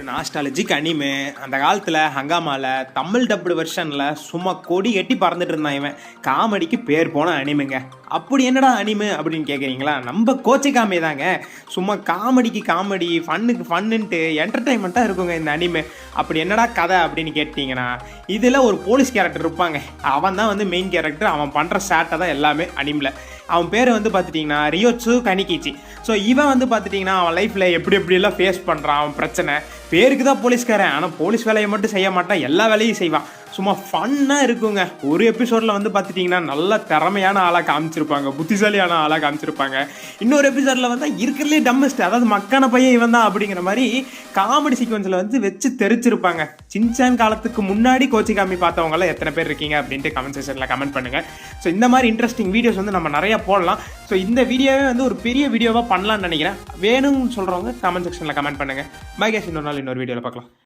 Nostalgic anime அந்த காலத்தில் ஹங்காமாவில் Tamil dubbed வெர்ஷனில் சும்மா கொடி கட்டி பறந்துட்டு இருந்தான் இவன். காமெடிக்கு பேர் போன அனிமைங்க. அப்படி என்னடா அனிமே அப்படின்னு கேட்குறீங்களா? நம்ம கோச்சிக்காமே தாங்க. சும்மா காமெடிக்கு காமெடி, ஃபன்னுக்கு ஃபன்னுன்ட்டு என்டர்டைன்மெண்ட்டாக இருக்குங்க இந்த அனிமே. அப்படி என்னடா கதை அப்படின்னு கேட்டிங்கன்னா, இதில் ஒரு போலீஸ் கேரக்டர் இருப்பாங்க. அவன் தான் வந்து மெயின் கேரக்டர். அவன் பண்ணுற சேட்டை தான் எல்லாமே அனிமில். அவன் பேர் வந்து பார்த்துட்டிங்கன்னா ரியோட்சு கனிகிச்சி. ஸோ இவன் வந்து பார்த்துட்டிங்கன்னா அவன் லைஃப்பில் எப்படியெல்லாம் ஃபேஸ் பண்ணுறான். அவன் பிரச்சனை பேருக்கு தான் போலீஸ்காரன், ஆனால் போலீஸ் வேலையை மட்டும் செய்ய மாட்டான், எல்லா வேலையும் செய்வான். சும்மா ஃபன்னாக இருக்குங்க. ஒரு எபிசோடில் வந்து பார்த்துட்டிங்கன்னா நல்ல திறமையான ஆளாக காமிச்சிருப்பாங்க, புத்திசாலியான ஆளாக காமிச்சிருப்பாங்க. இன்னொரு எபிசோடில் வந்து இருக்கிறதுலே டம்மஸ்ட், அதாவது மக்கான பையன் இவன் தான் அப்படிங்கிற மாதிரி காமெடி சீக்வன்ஸில் வந்து வச்சு தெரிச்சிருப்பாங்க. சின்சான் காலத்துக்கு முன்னாடி கோச்சிகாமி பார்த்தவங்களாம் எத்தனை பேர் இருக்கீங்க அப்படின்ட்டு கமெண்ட் செக்ஷனில் கமெண்ட் பண்ணுங்கள். ஸோ இந்த மாதிரி இன்ட்ரெஸ்டிங் வீடியோஸ் வந்து நம்ம நிறையா போடலாம். ஸோ இந்த வீடியோவே வந்து ஒரு பெரிய வீடியோவாக பண்ணலான்னு நினைக்கிறேன். வேணும்னு சொல்கிறவங்க கமெண்ட் செக்ஷனில் கமெண்ட் பண்ணுங்கள். பை கைஸ், இன்னொரு நாள் இன்னொரு வீடியோவில் பார்க்கலாம்.